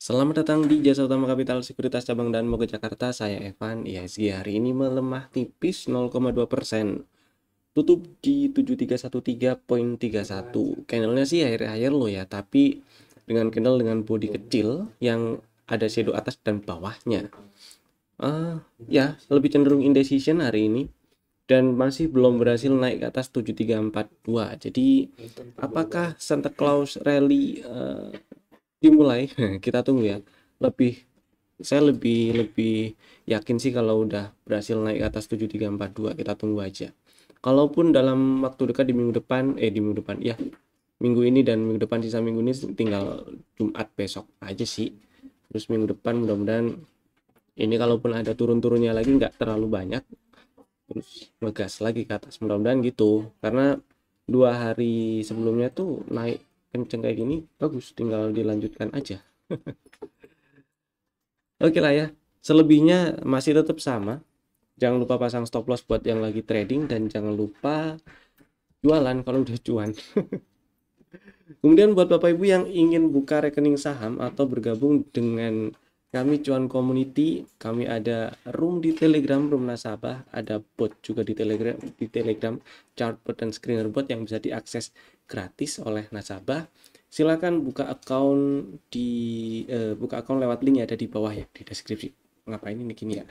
Selamat datang di Jasa Utama Kapital Sekuritas Cabang dan Moga Jakarta. Saya Evan. IHSG hari ini melemah tipis 0,2%. Tutup di 7313,31. Candlenya sih akhir-akhir loh ya, tapi dengan candle dengan body kecil yang ada shadow atas dan bawahnya. Ya, lebih cenderung indecision hari ini dan masih belum berhasil naik ke atas 7342. Jadi, apakah Santa Claus Rally dimulai? Kita tunggu ya. Saya lebih lebih yakin sih kalau udah berhasil naik ke atas 7342. Kita tunggu aja. Kalaupun dalam waktu dekat di minggu depan, di minggu depan ya, minggu ini dan minggu depan, sisa minggu ini tinggal Jumat besok aja sih. Terus minggu depan mudah-mudahan ini kalaupun ada turun-turunnya lagi nggak terlalu banyak, terus ngegas lagi ke atas, mudah-mudahan gitu. Karena 2 hari sebelumnya tuh naik kenceng kayak gini, bagus, tinggal dilanjutkan aja. Oke lah ya, selebihnya masih tetap sama. Jangan lupa pasang stop loss buat yang lagi trading, dan jangan lupa jualan kalau udah cuan. Kemudian buat Bapak Ibu yang ingin buka rekening saham atau bergabung dengan kami Cuan Community, kami ada room di Telegram, room nasabah, ada bot juga di Telegram, chartbot dan screener bot yang bisa diakses gratis oleh nasabah. Silakan buka account lewat link yang ada di bawah ya, di deskripsi. Ngapain ini gini ya?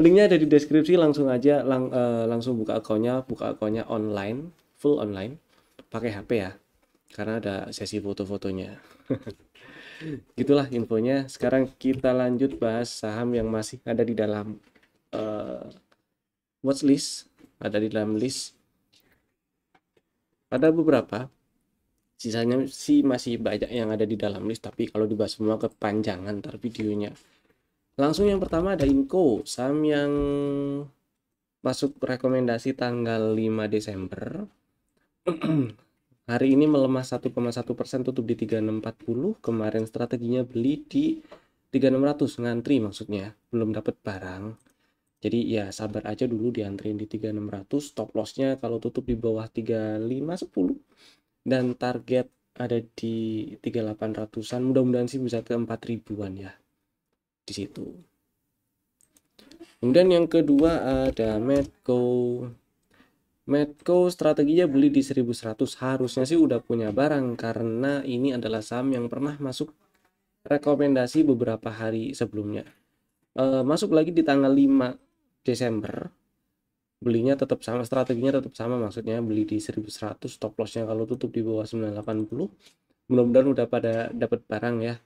Linknya ada di deskripsi, langsung aja langsung buka akunnya online, full online, pakai HP ya, karena ada sesi foto-fotonya. Gitulah infonya. Sekarang kita lanjut bahas saham yang masih ada di dalam watchlist, ada di dalam list. Ada beberapa, sisanya sih masih banyak yang ada di dalam list, tapi kalau dibahas semua kepanjangan ntar videonya. Langsung yang pertama ada Inco, saham yang masuk rekomendasi tanggal 5 Desember. Hari ini melemah 1,1%, tutup di 3640. Kemarin strateginya beli di 3600, ngantri maksudnya, belum dapat barang. Jadi ya sabar aja dulu, diantrin di 3600. Stop lossnya kalau tutup di bawah 3510. Dan target ada di 3800-an. Mudah-mudahan sih bisa ke 4000-an ya di situ. Kemudian yang kedua ada Medco. Medco strateginya beli di 1100. Harusnya sih udah punya barang karena ini adalah saham yang pernah masuk rekomendasi beberapa hari sebelumnya. Masuk lagi di tanggal 5 Desember. Belinya tetap sama, strateginya tetap sama, maksudnya beli di 1100, stop lossnya kalau tutup di bawah 980. Mudah-mudahan udah pada dapat barang ya.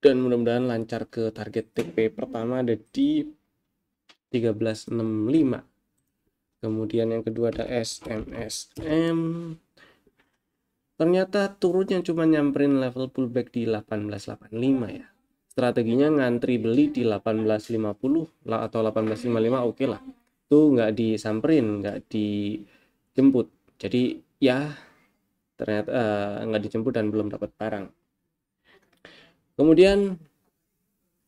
Dan mudah-mudahan lancar ke target TP pertama ada di 1365. Kemudian yang kedua ada SMSM. Ternyata turunnya cuma nyamperin level pullback di 1885 ya. Strateginya ngantri beli di 1850 atau 1855, oke lah. Itu nggak disamperin, nggak dijemput. Jadi ya ternyata nggak dijemput dan belum dapat barang. Kemudian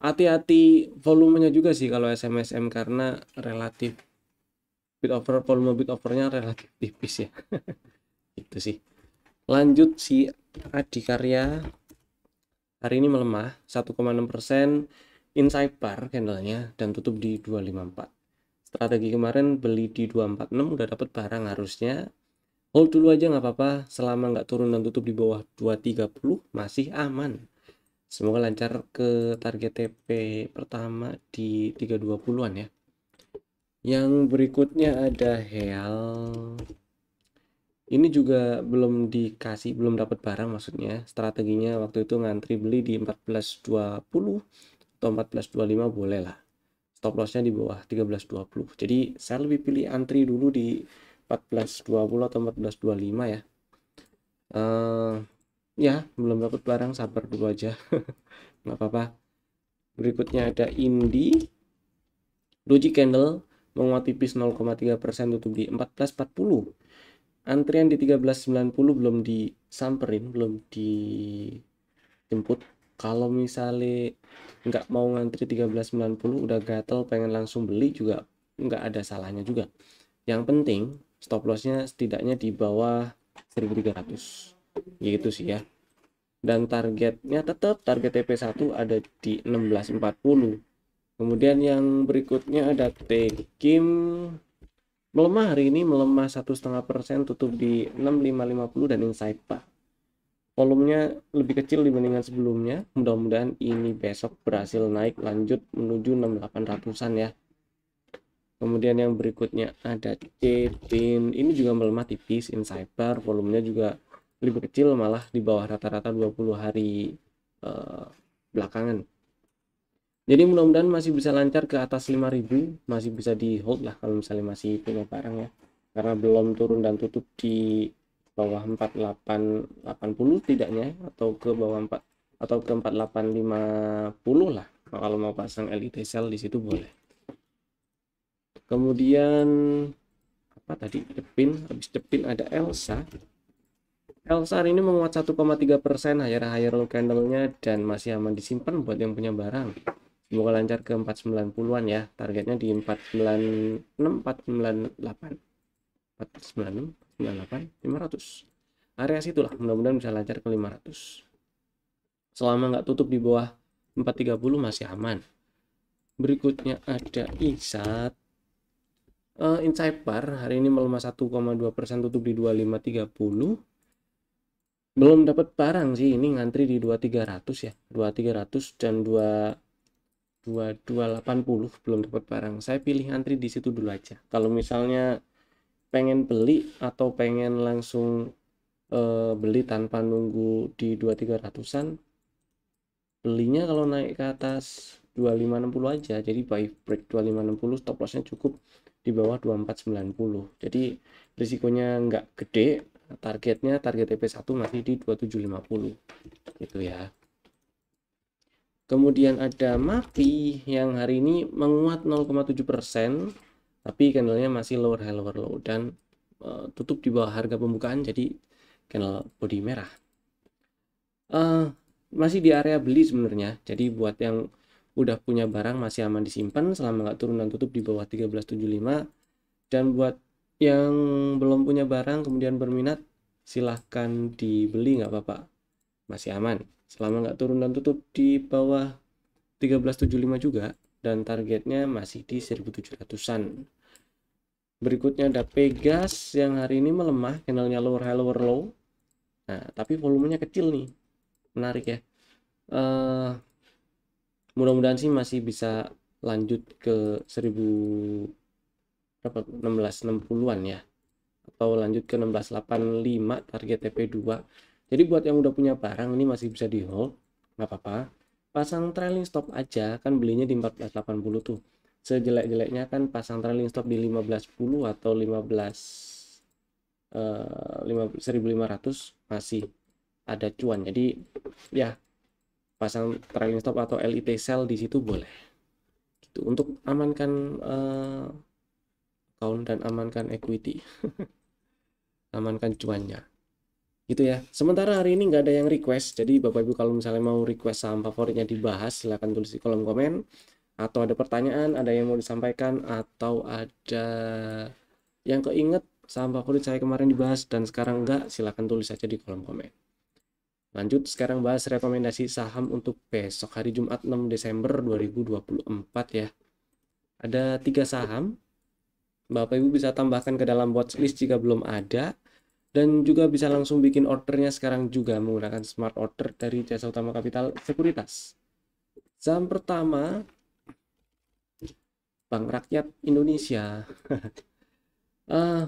hati-hati volumenya juga sih kalau SMSM, karena relatif volume bid overnya relatif tipis ya. Itu sih. Lanjut si Adikarya, hari ini melemah 1,6%, inside bar candlenya dan tutup di 254. Strategi kemarin beli di 246, udah dapat barang, harusnya hold dulu aja nggak apa-apa, selama nggak turun dan tutup di bawah 230 masih aman. Semoga lancar ke target TP pertama di 320-an ya. Yang berikutnya ada Heal. Ini juga belum dapat barang, maksudnya strateginya waktu itu ngantri beli di 1420 atau 1425, boleh lah. Stop lossnya di bawah 1320. Jadi saya lebih pilih antri dulu di 1420 atau 1425 ya. Ya belum dapat barang, sabar dulu aja. Nggak apa-apa. Berikutnya ada Indi. Doji candle menguat tipis 0,3%, tutup di 1440. Antrian di 1390 belum disamperin, belum dijemput. Kalau misalnya nggak mau ngantri 1390 udah gatel pengen langsung beli juga nggak ada salahnya juga. Yang penting stop lossnya setidaknya di bawah 1300 gitu sih ya. dan targetnya tetap target TP1 ada di 16.40. Kemudian yang berikutnya ada Tekim, melemah hari ini, melemah 1,5%, tutup di 6550, dan Insight volumenya lebih kecil dibandingkan sebelumnya. Mudah-mudahan ini besok berhasil naik lanjut menuju 6800-an ya. Kemudian yang berikutnya ada Cepin, ini juga melemah tipis. Insider volumenya juga lebih kecil, malah di bawah rata-rata 20 hari belakangan. Jadi mudah-mudahan masih bisa lancar ke atas 5000, masih bisa di hold lah kalau misalnya masih punya barang ya. Karena belum turun dan tutup di bawah 4880 tidaknya, atau ke bawah 4 atau ke 4850 lah. Kalau mau pasang LIT sell di situ boleh. Kemudian apa tadi? Cepin, habis Cepin ada Elsa. Elsa hari ini menguat 1,3% higher low candle-nya dan masih aman disimpan buat yang punya barang. Semoga lancar ke 490-an ya. Targetnya di 496, 498. 496, 98, 500. Area situlah, mudah-mudahan bisa lancar ke 500. Selama nggak tutup di bawah 430 masih aman. Berikutnya ada ISAT. Insight hari ini melemah 1,2%, tutup di 2530. Belum dapat barang sih, ini ngantri di 2300 ya. 2300 dan 2280 belum dapat barang. Saya pilih ngantri di situ dulu aja. Kalau misalnya pengen beli atau pengen langsung beli tanpa nunggu di 2300-an, belinya kalau naik ke atas 2560 aja. Jadi buy break 2560, stop lossnya cukup di bawah 2490. Jadi risikonya nggak gede. Targetnya target TP1 masih di 2750 gitu ya. Kemudian ada MAFI yang hari ini menguat 0,7%, tapi candlenya masih lower high lower low dan tutup di bawah harga pembukaan, jadi candle body merah. Masih di area beli sebenarnya, jadi buat yang udah punya barang masih aman disimpan selama nggak turun dan tutup di bawah 1375. Dan buat yang belum punya barang kemudian berminat, silahkan dibeli, nggak apa-apa, masih aman selama nggak turun dan tutup di bawah 1375 juga, dan targetnya masih di 1700-an. Berikutnya ada Pegas yang hari ini melemah, candlenya lower high lower low. Nah, tapi volumenya kecil nih, menarik ya. Mudah-mudahan sih masih bisa lanjut ke 1660-an ya, atau lanjut ke 1685 target TP2. Jadi buat yang udah punya barang ini masih bisa di hold, nggak apa-apa. Pasang trailing stop aja, kan belinya di 1480 tuh. Sejelek-jeleknya kan pasang trailing stop di 1510 atau 1500 masih ada cuan. Jadi ya pasang trailing stop atau LIT sell di situ boleh. Gitu untuk amankan account dan amankan equity. Amankan cuannya. Gitu ya. Sementara hari ini nggak ada yang request, jadi Bapak Ibu kalau misalnya mau request saham favoritnya dibahas, silahkan tulis di kolom komen, atau ada pertanyaan, ada yang mau disampaikan, atau ada yang keinget saham favorit saya kemarin dibahas dan sekarang enggak, silahkan tulis saja di kolom komen. Lanjut, sekarang bahas rekomendasi saham untuk besok hari Jumat 6 Desember 2024 ya. Ada 3 saham, Bapak Ibu bisa tambahkan ke dalam watchlist jika belum ada, dan juga bisa langsung bikin ordernya sekarang juga menggunakan smart order dari Jasa Utama Capital Sekuritas. Saham pertama, Bank Rakyat Indonesia.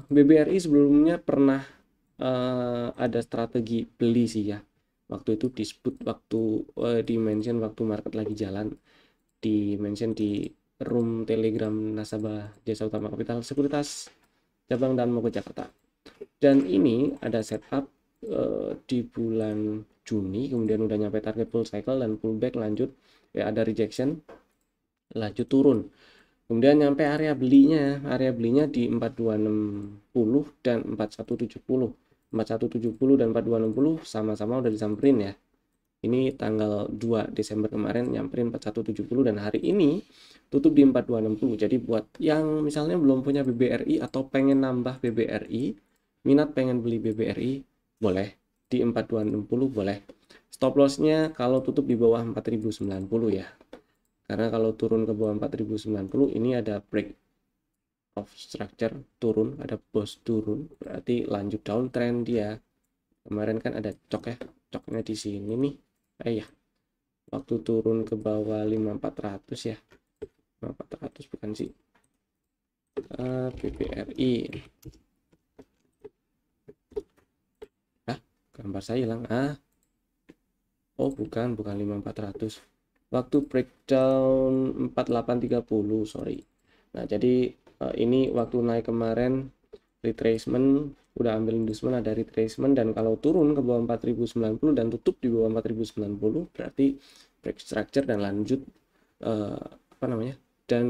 BBRI sebelumnya pernah ada strategi beli sih ya. Waktu itu disebut waktu di mention waktu market lagi jalan, di mention di room Telegram nasabah Jasa Utama Capital Sekuritas cabang dan Mogot Jakarta. Dan ini ada setup di bulan Juni, kemudian udah nyampe target full cycle dan pullback lanjut ya, ada rejection lanjut turun, kemudian nyampe area belinya di 4260 dan 4170. 4170 dan 4260 sama-sama udah disamperin ya. Ini tanggal 2 Desember kemarin nyamperin 4170 dan hari ini tutup di 4260. Jadi buat yang misalnya belum punya BBRI atau pengen nambah BBRI, minat pengen beli BBRI, boleh di 4260 boleh. Stop lossnya kalau tutup di bawah 4090 ya, karena kalau turun ke bawah 4090 ini ada break of structure, turun, ada boss turun, berarti lanjut downtrend dia. Kemarin kan ada cok ya, coknya di sini nih, ya waktu turun ke bawah 5400 ya, 5400 bukan sih, PPRI. Gambar saya hilang. Oh bukan 5400, waktu breakdown 4830, sorry. Nah jadi ini waktu naik kemarin retracement, udah ambil inducement, ada retracement, dan kalau turun ke bawah 4090 dan tutup di bawah 4090 berarti break structure dan lanjut dan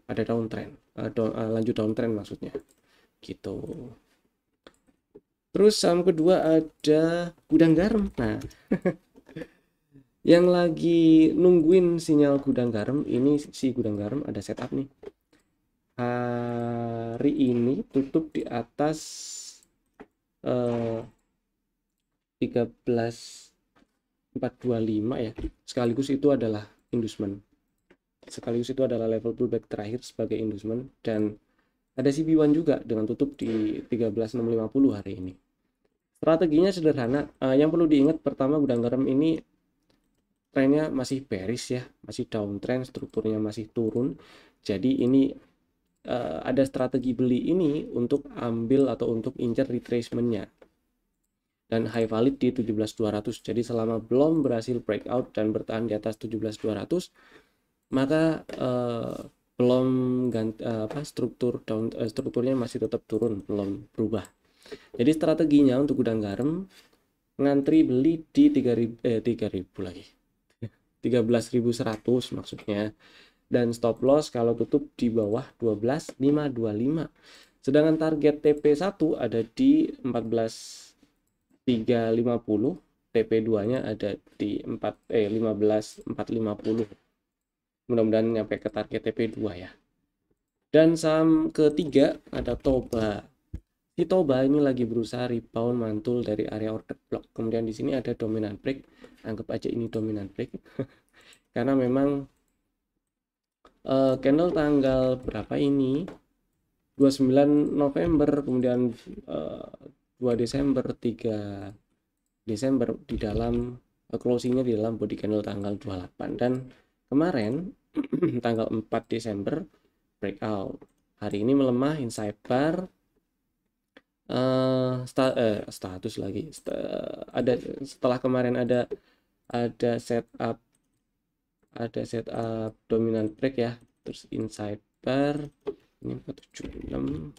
ada downtrend, lanjut downtrend maksudnya gitu. Terus saham kedua ada Gudang Garam. Nah yang lagi nungguin sinyal Gudang Garam ini, si Gudang Garam ada setup nih. Hari ini tutup di atas 13.425 ya, sekaligus itu adalah inducement, sekaligus itu adalah level pullback terakhir sebagai inducement, dan ada CB1 juga dengan tutup di 13.650 hari ini. Strateginya sederhana, yang perlu diingat pertama, Gudang Garam ini trennya masih bearish ya, masih downtrend, strukturnya masih turun, jadi ini ada strategi beli ini untuk ambil atau untuk incer retracementnya, dan high valid di 17.200. Jadi selama belum berhasil breakout dan bertahan di atas 17.200, maka belum strukturnya masih tetap turun, belum berubah. Jadi strateginya untuk Gudang Garam ngantri beli di 3.000 lagi, 13.100 maksudnya, dan stop loss kalau tutup di bawah 12.525. Sedangkan target TP1 ada di 14.350, TP2-nya ada di 15.450. Mudah-mudahan nyampe ke target TP2 ya. Dan saham ketiga ada Toba. Si Toba ini lagi berusaha rebound mantul dari area order block. Kemudian di sini ada dominant break. Anggap aja ini dominant break. Karena memang candle tanggal berapa ini? 29 November, kemudian 2 Desember, 3 Desember di dalam closingnya di dalam body candle tanggal 28, dan kemarin tanggal 4 Desember breakout. Hari ini melemah inside bar, status lagi. Ada setelah kemarin ada setup dominant break ya, terus inside bar ini 476.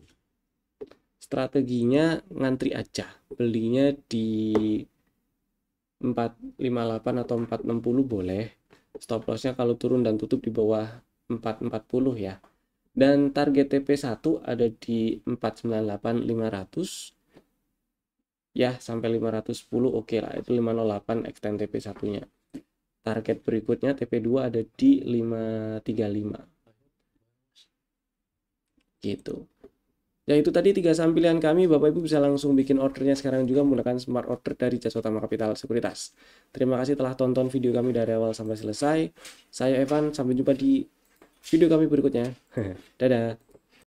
Strateginya ngantri aja, belinya di 458 atau 460 boleh. Stop lossnya kalau turun dan tutup di bawah 440 ya. Dan target TP1 ada di 498.500 ya, sampai 510 oke lah, itu 508 extend TP1 nya. Target berikutnya TP2 ada di 535 gitu. Ya itu tadi 3 saham pilihan kami. Bapak Ibu bisa langsung bikin ordernya sekarang juga menggunakan smart order dari Jasa Utama Kapital Sekuritas. Terima kasih telah tonton video kami dari awal sampai selesai. Saya Evan, sampai jumpa di video kami berikutnya. Dadah.